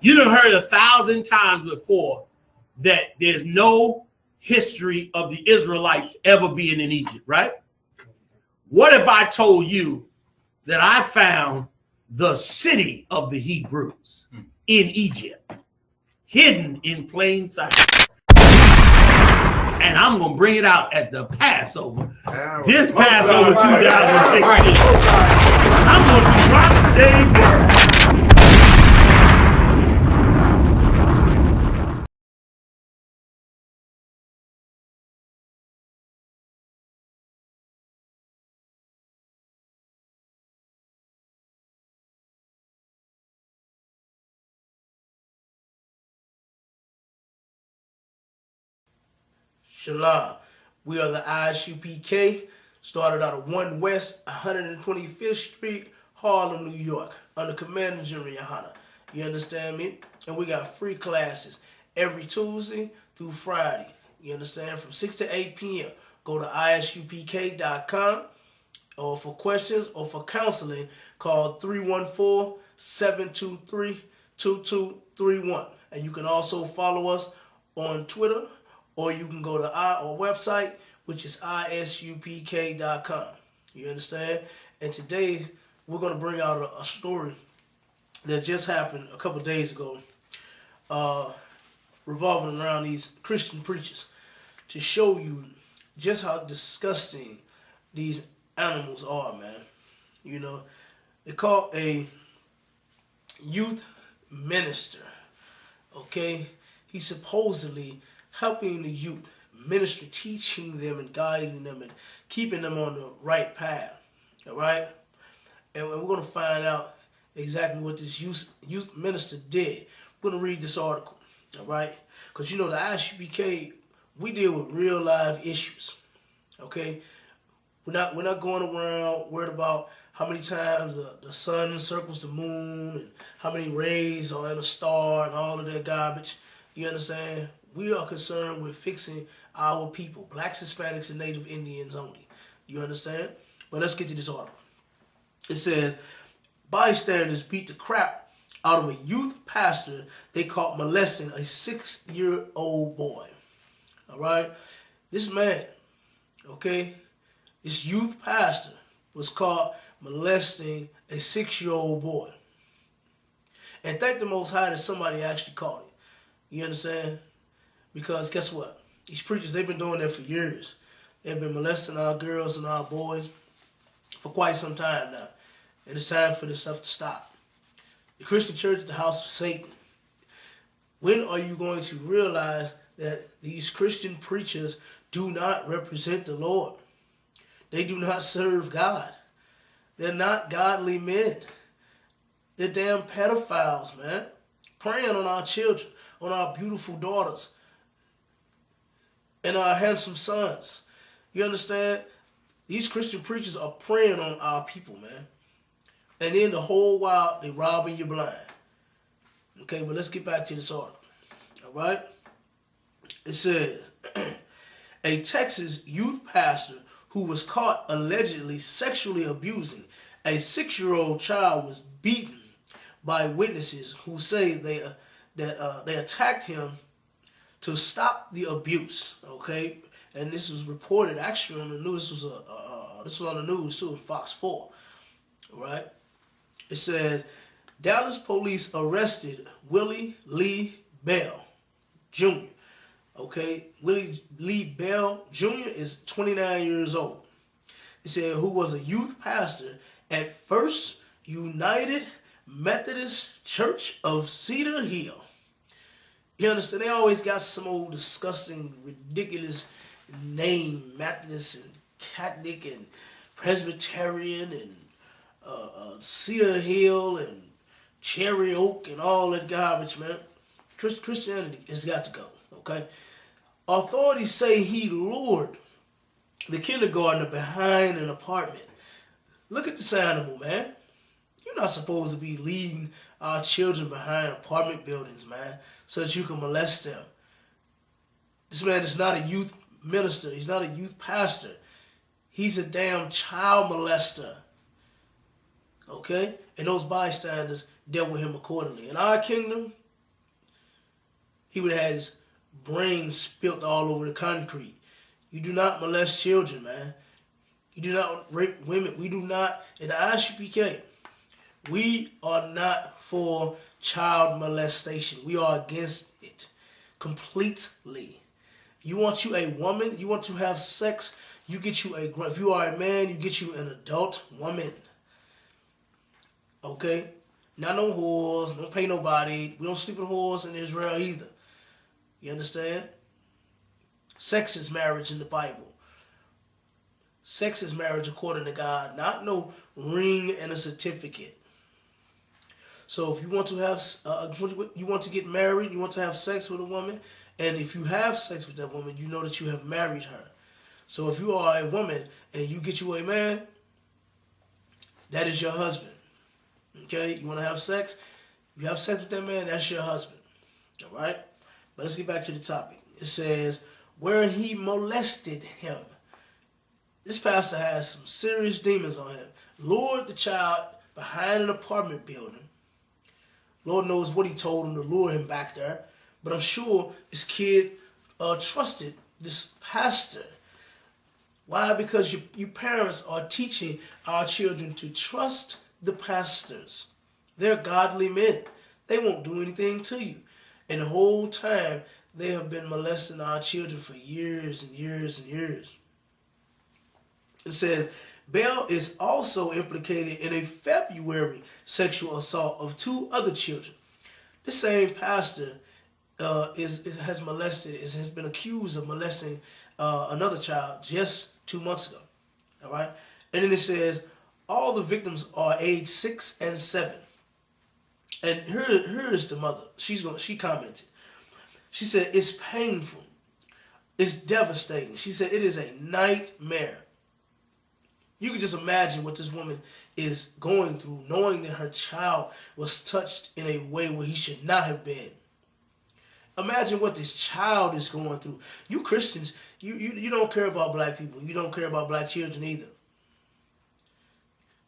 You done heard 1,000 times before that there's no history of the Israelites ever being in Egypt, right? What if I told you that I found the city of the Hebrews in Egypt, hidden in plain sight? And I'm going to bring it out at the Passover. This Passover 2016. I'm going to rock today's world. Shalom. We are the I.S.U.P.K. Started out of 1 West 125th Street, Harlem, New York, under Commander GEN.YAHANNA. You understand me? And we got free classes every Tuesday through Friday. You understand? From 6 to 8 p.m. Go to ISUPK.com, or for questions or for counseling, call 314-723-2231. And you can also follow us on Twitter, or you can go to our website, which is ISUPK.com. You understand? And today, we're going to bring out a story that just happened a couple days ago, revolving around these Christian preachers, to show you just how disgusting these animals are, man. You know, they call a youth minister, okay? He's supposedly helping the youth, ministry, teaching them and guiding them and keeping them on the right path, all right? And we're going to find out exactly what this youth minister did. We're going to read this article, all right? Because, you know, the I.S.U.P.K, we deal with real live issues, okay? We're not going around worried about how many times the sun circles the moon and how many rays are in a star and all of that garbage. You understand? We are concerned with fixing our people, blacks, Hispanics, and Native Indians only. You understand? But let's get to this article. It says, bystanders beat the crap out of a youth pastor they caught molesting a 6-year-old boy. All right? This man, okay, this youth pastor was caught molesting a 6-year-old boy. And thank the Most High that somebody actually caught it. You understand? Because guess what? These preachers, they've been doing that for years. They've been molesting our girls and our boys for quite some time now. And it's time for this stuff to stop. The Christian church is the house of Satan. When are you going to realize that these Christian preachers do not represent the Lord? They do not serve God. They're not godly men. They're damn pedophiles, man. Preying on our children, on our beautiful daughters, and our handsome sons. You understand? These Christian preachers are preying on our people, man. And then the whole while, they robbing you blind. Okay, but let's get back to this article. All right? It says, a Texas youth pastor who was caught allegedly sexually abusing a 6-year-old child was beaten by witnesses who say they attacked him to stop the abuse, okay? And this was reported actually on the news. This was on the news too, Fox 4, all right? It says, Dallas police arrested Willie Lee Bell Jr., okay? Willie Lee Bell Jr. is 29 years old. It said, who was a youth pastor at First United Methodist Church of Cedar Hill. You understand? They always got some old disgusting, ridiculous name, Methodist and Catholic and Presbyterian and Cedar Hill and Cherry Oak and all that garbage, man. Christianity has got to go, okay? Authorities say he lured the kindergartner behind an apartment. Look at this animal, man. You're not supposed to be leading our children behind apartment buildings, man, so that you can molest them. This man is not a youth minister. He's not a youth pastor. He's a damn child molester. Okay? And those bystanders dealt with him accordingly. In our kingdom, he would have had his brain spilt all over the concrete. You do not molest children, man. You do not rape women. We do not, in the I.S.U.P.K, we are not for child molestation. We are against it completely. You want you a woman, you want to have sex, you get you a, if you are a man, you get you an adult woman. Okay? Not no whores, don't pay nobody. We don't sleep with whores in Israel either. You understand? Sex is marriage in the Bible. Sex is marriage according to God, not no ring and a certificate. So if you want to have, you want to get married, you want to have sex with a woman, and if you have sex with that woman, you know that you have married her. So if you are a woman and you get you a man, that is your husband. Okay? You want to have sex? You have sex with that man, that's your husband. All right? But let's get back to the topic. It says, where he molested him. This pastor has some serious demons on him. Lured the child behind an apartment building. Lord knows what he told him to lure him back there. But I'm sure this kid trusted this pastor. Why? Because you parents are teaching our children to trust the pastors. They're godly men. They won't do anything to you. And the whole time, they have been molesting our children for years and years and years. It says, Bell is also implicated in a February sexual assault of 2 other children. The same pastor has been accused of molesting another child just 2 months ago. All right? And then it says, all the victims are age 6 and 7. And here is the mother. She commented. She said, it's painful. It's devastating. She said, it is a nightmare. You can just imagine what this woman is going through, knowing that her child was touched in a way where he should not have been. Imagine what this child is going through. You Christians, you don't care about black people. You don't care about black children either.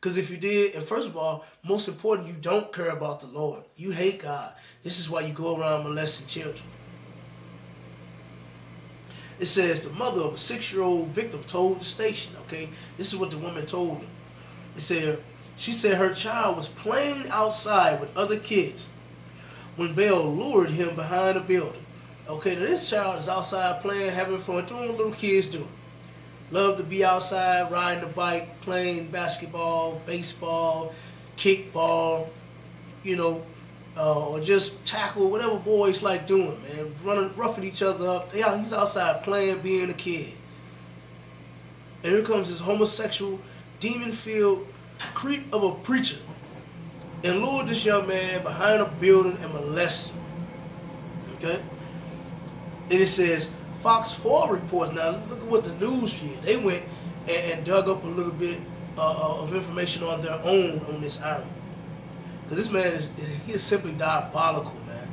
Because if you did, and first of all, most important, you don't care about the Lord. You hate God. This is why you go around molesting children. It says the mother of a 6-year-old victim told the station, okay? This is what the woman told him. It said, she said her child was playing outside with other kids when Bell lured him behind a building. Okay, now this child is outside playing, having fun, doing what little kids do. Love to be outside, riding a bike, playing basketball, baseball, kickball, you know, or just tackle, whatever boys like doing, man. Roughing each other up. Yeah, he's outside playing, being a kid. And here comes this homosexual, demon-filled creep of a preacher and lured this young man behind a building and molested him. Okay? And it says, Fox 4 reports, now look at what the news did. They went and dug up a little bit of information on their own on this animal. Because this man he is simply diabolical, man.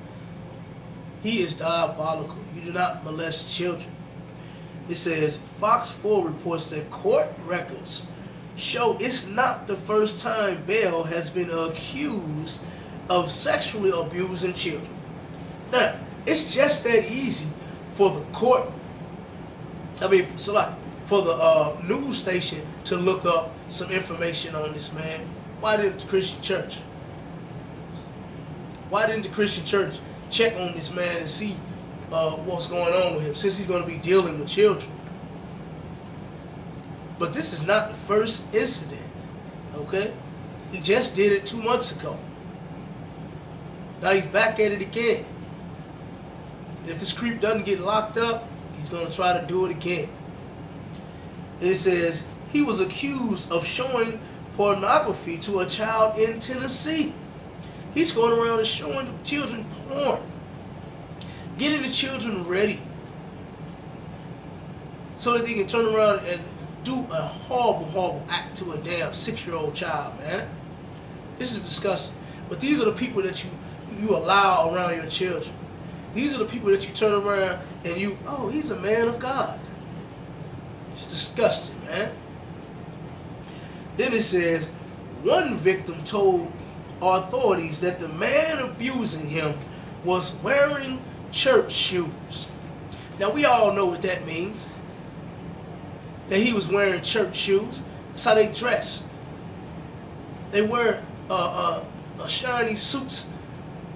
He is diabolical. You do not molest children. It says, Fox 4 reports that court records show it's not the first time Bell has been accused of sexually abusing children. Now, it's just that easy for the court, for the news station to look up some information on this man. Why didn't the Christian church? Why didn't the Christian church check on this man and see what's going on with him, since he's going to be dealing with children? But this is not the first incident, okay? He just did it 2 months ago. Now he's back at it again. If this creep doesn't get locked up, he's going to try to do it again. And it says, he was accused of showing pornography to a child in Tennessee. He's going around and showing the children porn. Getting the children ready so that they can turn around and do a horrible, horrible act to a damn 6-year-old child, man. This is disgusting. But these are the people that you allow around your children. These are the people that you turn around and oh, he's a man of God. It's disgusting, man. Then it says, one victim told authorities that the man abusing him was wearing church shoes. Now we all know what that means. That he was wearing church shoes. That's how they dress. They wear shiny suits,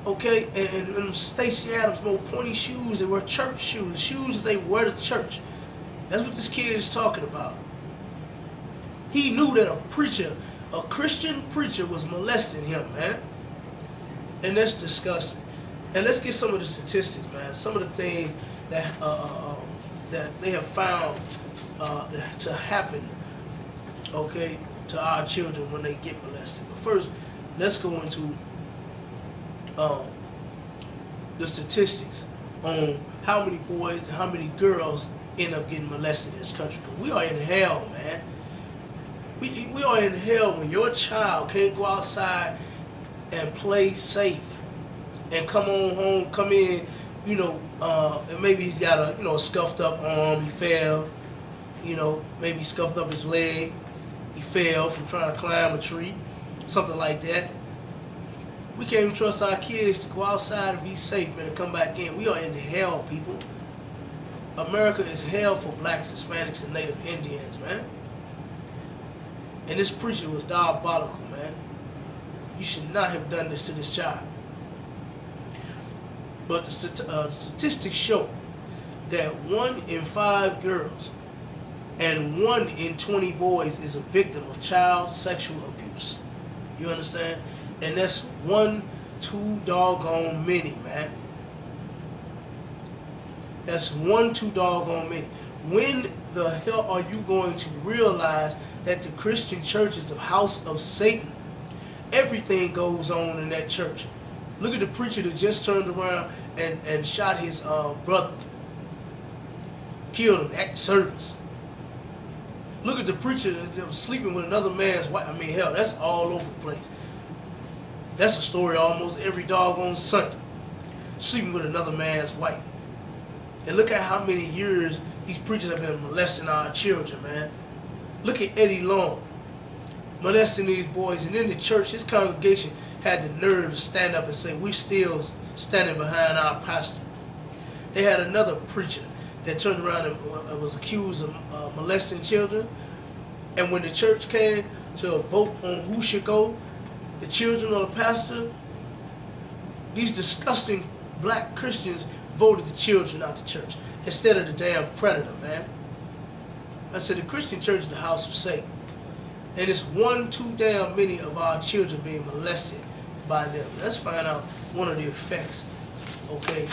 okay, and Stacey Adams, more pointy shoes. They wear church shoes, shoes they wear to church. That's what this kid is talking about. He knew that a preacher, a Christian preacher, was molesting him, man. And that's disgusting. And let's get some of the statistics, man. Some of the things that that they have found to happen, okay, to our children when they get molested. But first, let's go into the statistics on how many boys and how many girls end up getting molested in this country. Because we are in hell, man. We are in hell when your child can't go outside and play safe and come on home, come in, you know, and maybe he's got a, you know, scuffed up arm, he fell, you know, maybe scuffed up his leg, he fell from trying to climb a tree, something like that. We can't even trust our kids to go outside and be safe, man, and come back in. We are in hell, people. America is hell for blacks, Hispanics, and Native Indians, man. And this preacher was diabolical, man. You should not have done this to this child. But the statistics show that 1 in 5 girls and 1 in 20 boys is a victim of child sexual abuse. You understand? And that's 1 too doggone many, man. That's 1 too doggone many. When the hell are you going to realize that the Christian church is the house of Satan? Everything goes on in that church. Look at the preacher that just turned around and shot his brother. Killed him at service. Look at the preacher that was sleeping with another man's wife. I mean, hell, that's all over the place. That's a story almost every doggone Sunday. Sleeping with another man's wife. And look at how many years these preachers have been molesting our children, man. Look at Eddie Long molesting these boys. And in the church, his congregation had the nerve to stand up and say, we're still standing behind our pastor. They had another preacher that turned around and was accused of molesting children. And when the church came to vote on who should go, the children or the pastor, these disgusting black Christians voted the children out the church instead of the damn predator, man. I said the Christian church is the house of Satan. And it's 1 too damn many of our children being molested by them. Let's find out one of the effects, okay,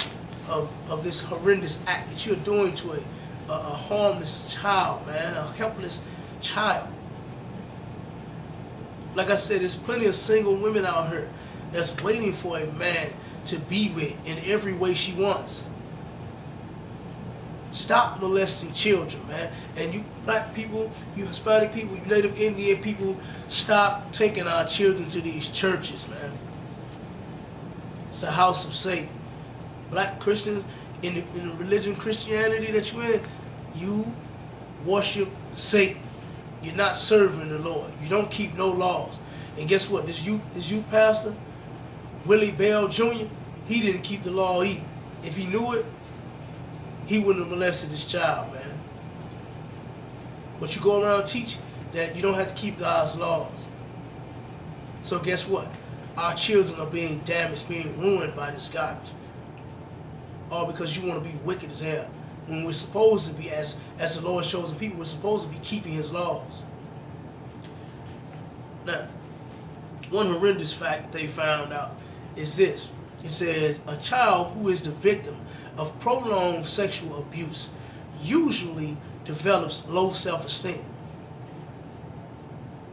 of this horrendous act that you're doing to a harmless child, man, a helpless child. Like I said, there's plenty of single women out here that's waiting for a man to be with in every way she wants. Stop molesting children, man. And you black people, you Hispanic people, you Native Indian people, stop taking our children to these churches, man. It's the house of Satan. Black Christians, in the religion Christianity that you're in, you worship Satan. You're not serving the Lord. You don't keep no laws. And guess what? This youth pastor, Willie Bell Jr., he didn't keep the law either. If he knew it, he wouldn't have molested this child, man. But you go around teaching that you don't have to keep God's laws. So guess what? Our children are being damaged, being ruined by this garbage. All because you want to be wicked as hell. When we're supposed to be, as the Lord shows the people, we're supposed to be keeping his laws. Now, one horrendous fact they found out is this. It says, a child who is the victim of prolonged sexual abuse usually develops low self-esteem.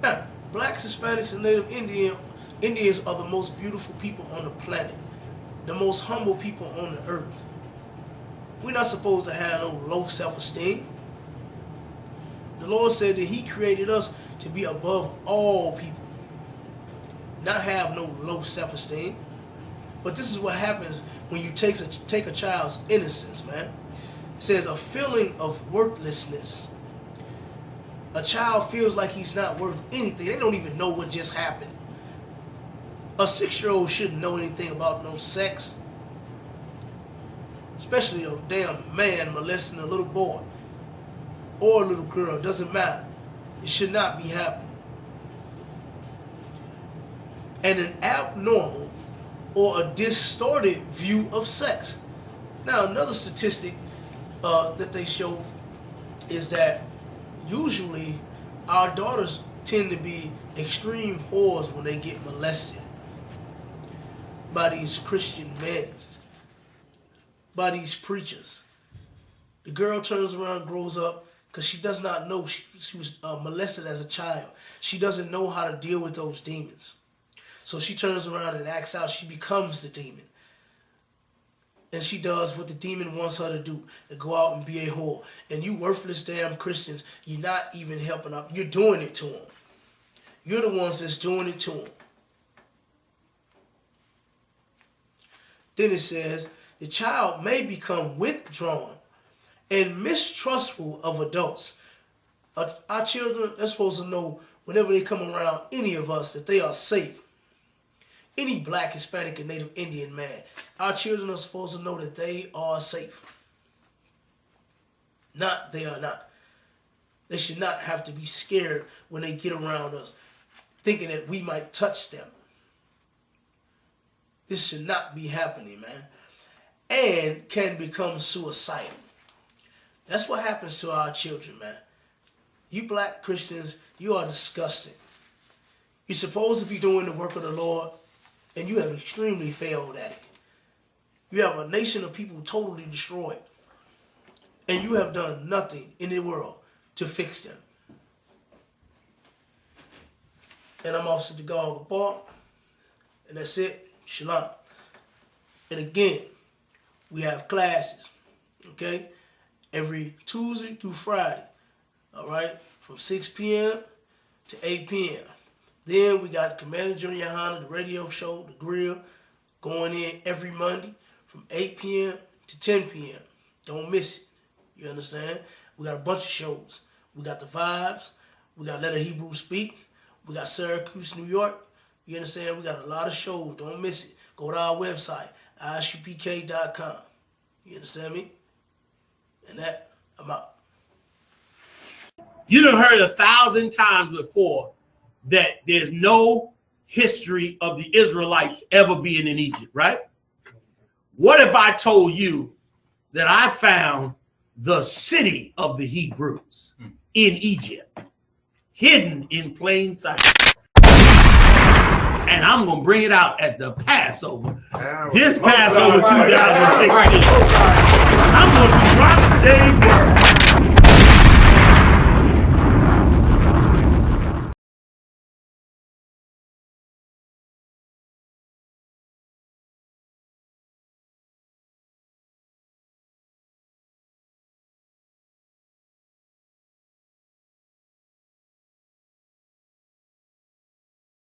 Now, blacks, Hispanics, and Native Indians are the most beautiful people on the planet, the most humble people on the earth. We're not supposed to have no low self-esteem. The Lord said that he created us to be above all people, not have no low self-esteem. But this is what happens when you take a child's innocence, man. It says a feeling of worthlessness. A child feels like he's not worth anything. They don't even know what just happened. A 6-year-old shouldn't know anything about no sex. especially a damn man molesting a little boy or a little girl, doesn't matter. It should not be happening. And an abnormal or a distorted view of sex. Now, another statistic that they show is that usually our daughters tend to be extreme whores when they get molested by these Christian men, by these preachers. The girl turns around, grows up, because she does not know she was molested as a child. She doesn't know how to deal with those demons. So she turns around and acts out. She becomes the demon. And she does what the demon wants her to do, and go out and be a whore. And you worthless damn Christians, you're not even helping up. You're doing it to them. You're the ones that's doing it to them. Then it says, the child may become withdrawn and mistrustful of adults. Our children are supposed to know whenever they come around any of us that they are safe. Any black, Hispanic, and Native Indian man, our children are supposed to know that they are safe. Not they are not. They should not have to be scared when they get around us, thinking that we might touch them. This should not be happening, man. And can become suicidal. That's what happens to our children, man. You black Christians, you are disgusting. You're supposed to be doing the work of the Lord, and you have extremely failed at it. You have a nation of people totally destroyed, and you have done nothing in the world to fix them. And I'm Officer the God of the Bar, and that's it. Shalom. And again, we have classes, okay? Every Tuesday through Friday, all right? From 6 p.m. to 8 p.m. Then we got Commander GEN.YAHANNA, the radio show, the grill, going in every Monday from 8 p.m. to 10 p.m. Don't miss it. You understand? We got a bunch of shows. We got The Vibes. We got Let a Hebrew Speak. We got Syracuse, New York. You understand? We got a lot of shows. Don't miss it. Go to our website, I.S.U.P.K.com. You understand me? And that, I'm out. You done heard 1,000 times before that there's no history of the Israelites ever being in Egypt, right? What if I told you that I found the city of the Hebrews in Egypt, hidden in plain sight? And I'm going to bring it out at the Passover. This Passover 2016. I'm going to rock today.